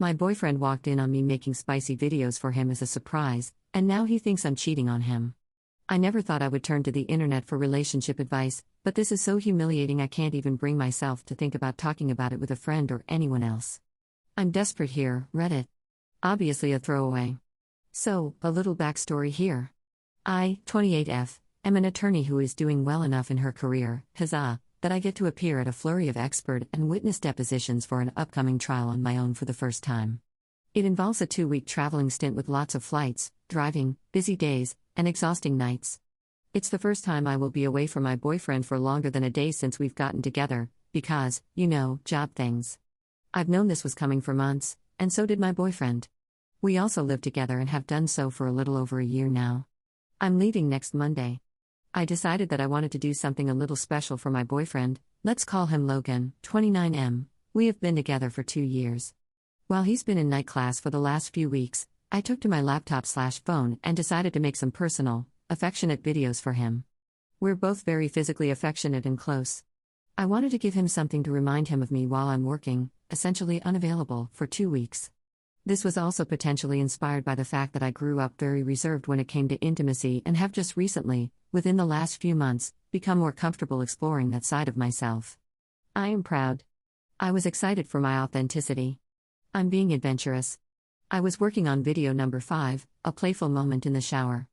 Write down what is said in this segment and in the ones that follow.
My boyfriend walked in on me making spicy videos for him as a surprise, and now he thinks I'm cheating on him. I never thought I would turn to the internet for relationship advice, but this is so humiliating I can't even bring myself to think about talking about it with a friend or anyone else. I'm desperate here, Reddit. Obviously a throwaway. So, a little backstory here. I, 28F, am an attorney who is doing well enough in her career, huzzah, that I get to appear at a flurry of expert and witness depositions for an upcoming trial on my own for the first time. It involves a 2-week traveling stint with lots of flights, driving, busy days, and exhausting nights. It's the first time I will be away from my boyfriend for longer than a day since we've gotten together, because, job things. I've known this was coming for months, and so did my boyfriend. We also live together and have done so for a little over a year now. I'm leaving next Monday. I decided that I wanted to do something a little special for my boyfriend. Let's call him Logan, 29M. We have been together for 2 years. While he's been in night class for the last few weeks, I took to my laptop/phone and decided to make some personal, affectionate videos for him. We're both very physically affectionate and close. I wanted to give him something to remind him of me while I'm working, essentially unavailable, for 2 weeks. This was also potentially inspired by the fact that I grew up very reserved when it came to intimacy and have just recently, within the last few months, become more comfortable exploring that side of myself. I am proud. I was excited for my authenticity. I'm being adventurous. I was working on video number 5, a playful moment in the shower.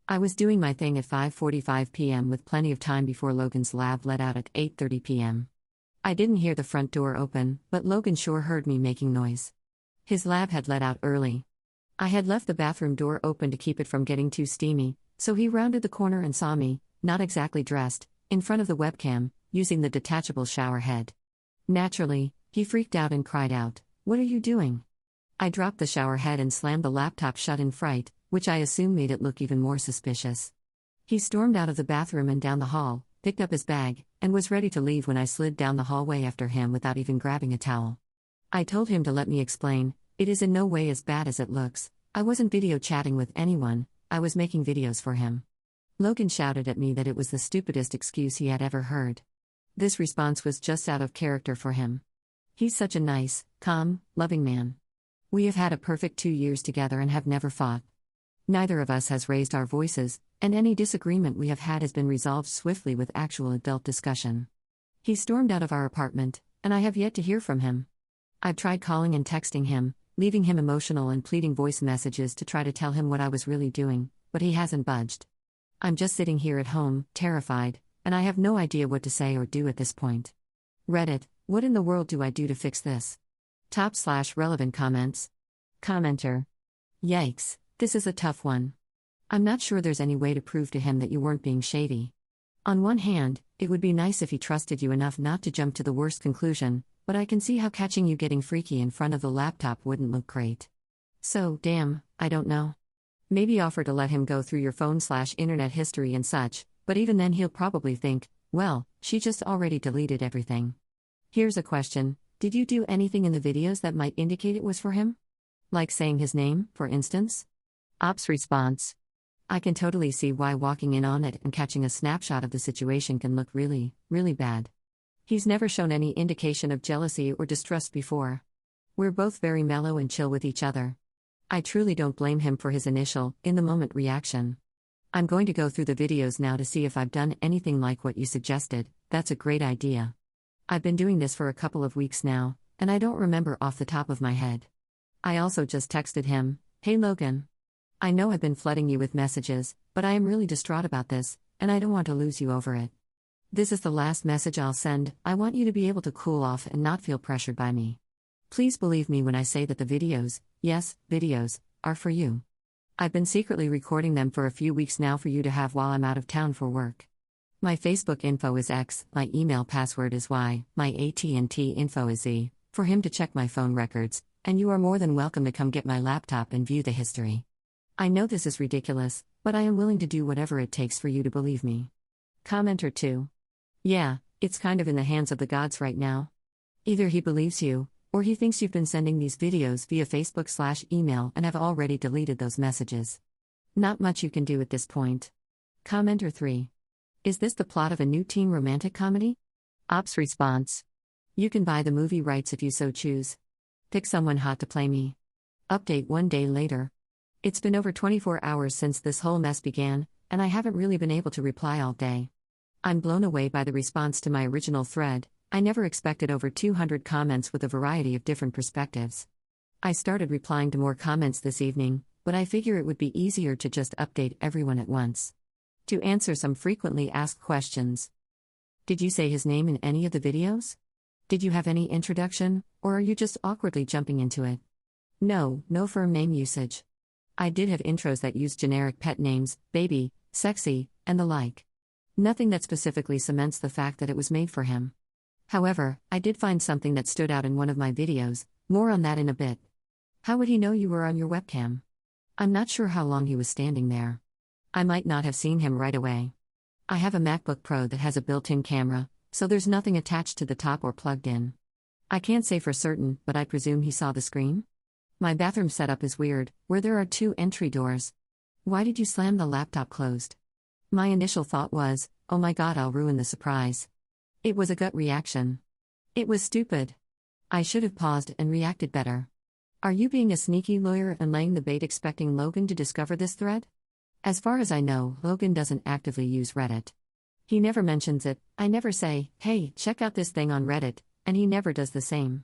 I was doing my thing at 5:45 p.m. with plenty of time before Logan's lab let out at 8:30 p.m. I didn't hear the front door open, but Logan sure heard me making noise. His lab had let out early. I had left the bathroom door open to keep it from getting too steamy, so he rounded the corner and saw me, not exactly dressed, in front of the webcam, using the detachable shower head. Naturally, he freaked out and cried out, "What are you doing?" I dropped the shower head and slammed the laptop shut in fright, which I assume made it look even more suspicious. He stormed out of the bathroom and down the hall, picked up his bag, and was ready to leave when I slid down the hallway after him without even grabbing a towel. I told him to let me explain. It is in no way as bad as it looks. I wasn't video chatting with anyone, I was making videos for him. Logan shouted at me that it was the stupidest excuse he had ever heard. This response was just out of character for him. He's such a nice, calm, loving man. We have had a perfect 2 years together and have never fought. Neither of us has raised our voices, and any disagreement we have had has been resolved swiftly with actual adult discussion. He stormed out of our apartment, and I have yet to hear from him. I've tried calling and texting him, leaving him emotional and pleading voice messages to try to tell him what I was really doing, but he hasn't budged. I'm just sitting here at home, terrified, and I have no idea what to say or do at this point. Reddit, what in the world do I do to fix this? Top/relevant comments. Commenter. Yikes, this is a tough one. I'm not sure there's any way to prove to him that you weren't being shady. On one hand, it would be nice if he trusted you enough not to jump to the worst conclusion, but I can see how catching you getting freaky in front of the laptop wouldn't look great. So, damn, I don't know. Maybe offer to let him go through your phone/internet history and such, but even then he'll probably think, well, she just already deleted everything. Here's a question, did you do anything in the videos that might indicate it was for him? Like saying his name, for instance? Ops response. I can totally see why walking in on it and catching a snapshot of the situation can look really, really bad. He's never shown any indication of jealousy or distrust before. We're both very mellow and chill with each other. I truly don't blame him for his initial, in-the-moment reaction. I'm going to go through the videos now to see if I've done anything like what you suggested. That's a great idea. I've been doing this for a couple of weeks now, and I don't remember off the top of my head. I also just texted him, "Hey Logan. I know I've been flooding you with messages, but I am really distraught about this, and I don't want to lose you over it. This is the last message I'll send. I want you to be able to cool off and not feel pressured by me. Please believe me when I say that the videos, yes, videos, are for you. I've been secretly recording them for a few weeks now for you to have while I'm out of town for work. My Facebook info is X, my email password is Y, my AT&T info is Z, for him to check my phone records, and you are more than welcome to come get my laptop and view the history. I know this is ridiculous, but I am willing to do whatever it takes for you to believe me." Commenter 2. Yeah, it's kind of in the hands of the gods right now. Either he believes you, or he thinks you've been sending these videos via Facebook/email and have already deleted those messages. Not much you can do at this point. Commenter 3. Is this the plot of a new teen romantic comedy? Ops response. You can buy the movie rights if you so choose. Pick someone hot to play me. Update 1 day later. It's been over 24 hours since this whole mess began, and I haven't really been able to reply all day. I'm blown away by the response to my original thread. I never expected over 200 comments with a variety of different perspectives. I started replying to more comments this evening, but I figure it would be easier to just update everyone at once. To answer some frequently asked questions. Did you say his name in any of the videos? Did you have any introduction, or are you just awkwardly jumping into it? No firm name usage. I did have intros that used generic pet names, baby, sexy, and the like. Nothing that specifically cements the fact that it was made for him. However, I did find something that stood out in one of my videos, more on that in a bit. How would he know you were on your webcam? I'm not sure how long he was standing there. I might not have seen him right away. I have a MacBook Pro that has a built-in camera, so there's nothing attached to the top or plugged in. I can't say for certain, but I presume he saw the screen? My bathroom setup is weird, where there are 2 entry doors. Why did you slam the laptop closed? My initial thought was, oh my god, I'll ruin the surprise. It was a gut reaction. It was stupid. I should have paused and reacted better. Are you being a sneaky lawyer and laying the bait expecting Logan to discover this thread? As far as I know, Logan doesn't actively use Reddit. He never mentions it, I never say, hey, check out this thing on Reddit, and he never does the same.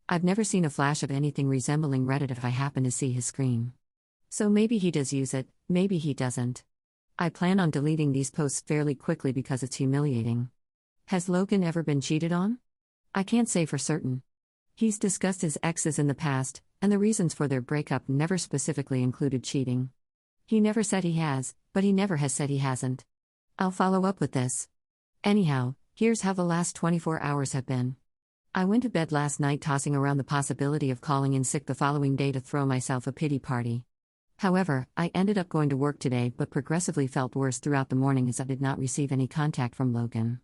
I've never seen a flash of anything resembling Reddit if I happen to see his screen. So maybe he does use it, maybe he doesn't. I plan on deleting these posts fairly quickly because it's humiliating. Has Logan ever been cheated on? I can't say for certain. He's discussed his exes in the past, and the reasons for their breakup never specifically included cheating. He never said he has, but he never has said he hasn't. I'll follow up with this. Anyhow, here's how the last 24 hours have been. I went to bed last night tossing around the possibility of calling in sick the following day to throw myself a pity party. However, I ended up going to work today but progressively felt worse throughout the morning as I did not receive any contact from Logan.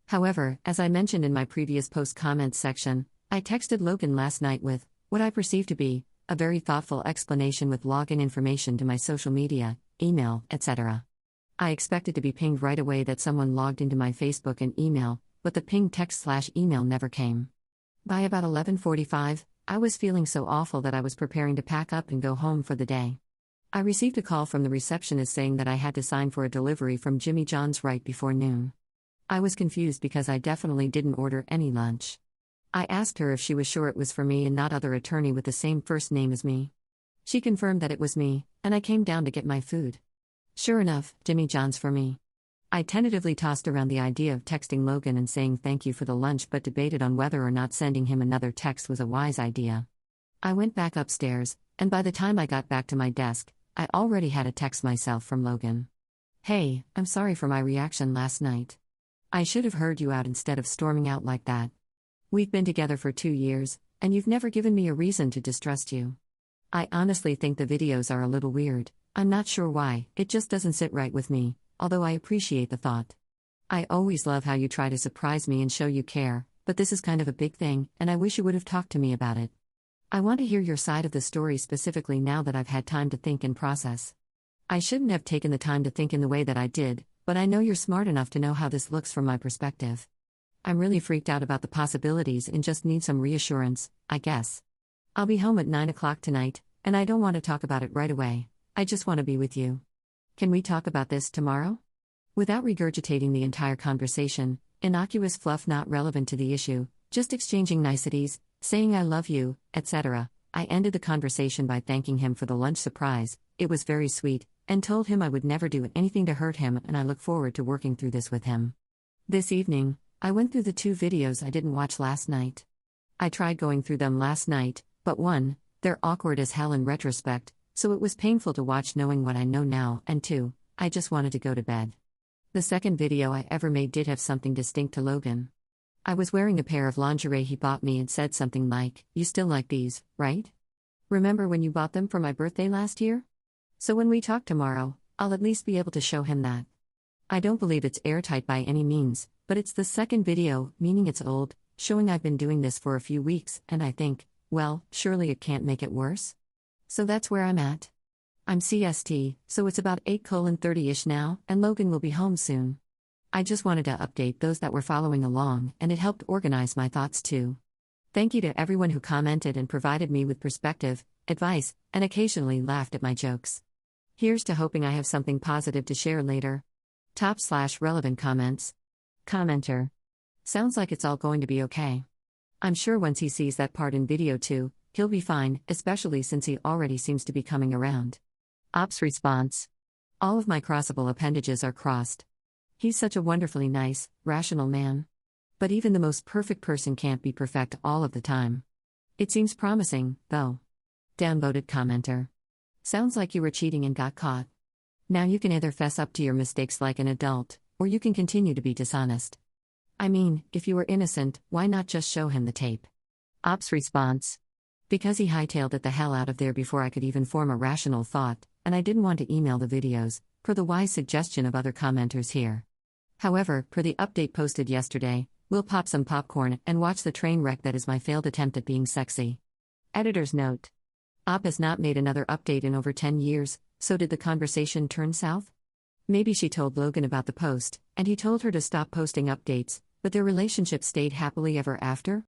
However, as I mentioned in my previous post comments section, I texted Logan last night with what I perceived to be a very thoughtful explanation with login information to my social media, email, etc. I expected to be pinged right away that someone logged into my Facebook and email, but the ping text/email never came. By about 11:45, I was feeling so awful that I was preparing to pack up and go home for the day. I received a call from the receptionist saying that I had to sign for a delivery from Jimmy John's right before noon. I was confused because I definitely didn't order any lunch. I asked her if she was sure it was for me and not other attorney with the same first name as me. She confirmed that it was me, and I came down to get my food. Sure enough, Jimmy John's for me. I tentatively tossed around the idea of texting Logan and saying thank you for the lunch but debated on whether or not sending him another text was a wise idea. I went back upstairs, and by the time I got back to my desk, I already had a text myself from Logan. Hey, I'm sorry for my reaction last night. I should have heard you out instead of storming out like that. We've been together for 2 years, and you've never given me a reason to distrust you. I honestly think the videos are a little weird. I'm not sure why, it just doesn't sit right with me, although I appreciate the thought. I always love how you try to surprise me and show you care, but this is kind of a big thing, and I wish you would have talked to me about it. I want to hear your side of the story specifically now that I've had time to think and process. I shouldn't have taken the time to think in the way that I did, but I know you're smart enough to know how this looks from my perspective. I'm really freaked out about the possibilities and just need some reassurance, I guess. I'll be home at 9 o'clock tonight, and I don't want to talk about it right away. I just want to be with you. Can we talk about this tomorrow? Without regurgitating the entire conversation, innocuous fluff not relevant to the issue, just exchanging niceties, saying I love you, etc., I ended the conversation by thanking him for the lunch surprise. It was very sweet, and told him I would never do anything to hurt him and I look forward to working through this with him. This evening, I went through the 2 videos I didn't watch last night. I tried going through them last night, but 1, they're awkward as hell in retrospect, so it was painful to watch knowing what I know now, and 2, I just wanted to go to bed. The second video I ever made did have something distinct to Logan. I was wearing a pair of lingerie he bought me and said something like, "You still like these, right? Remember when you bought them for my birthday last year?" So when we talk tomorrow, I'll at least be able to show him that. I don't believe it's airtight by any means, but it's the second video, meaning it's old, showing I've been doing this for a few weeks, and I think, well, surely it can't make it worse. So that's where I'm at. I'm CST, so it's about 8:30-ish now, and Logan will be home soon. I just wanted to update those that were following along, and it helped organize my thoughts too. Thank you to everyone who commented and provided me with perspective, advice, and occasionally laughed at my jokes. Here's to hoping I have something positive to share later. Top/relevant comments. Commenter. Sounds like it's all going to be okay. I'm sure once he sees that part in video too, he'll be fine, especially since he already seems to be coming around. Ops response. All of my crossable appendages are crossed. He's such a wonderfully nice, rational man. But even the most perfect person can't be perfect all of the time. It seems promising, though. Downvoted commenter. Sounds like you were cheating and got caught. Now you can either fess up to your mistakes like an adult, or you can continue to be dishonest. I mean, if you were innocent, why not just show him the tape? Ops response. Because he hightailed it the hell out of there before I could even form a rational thought, and I didn't want to email the videos, per the wise suggestion of other commenters here. However, per the update posted yesterday, we'll pop some popcorn and watch the train wreck that is my failed attempt at being sexy. Editor's note. Op has not made another update in over 10 years, so did the conversation turn south? Maybe she told Logan about the post, and he told her to stop posting updates, but their relationship stayed happily ever after?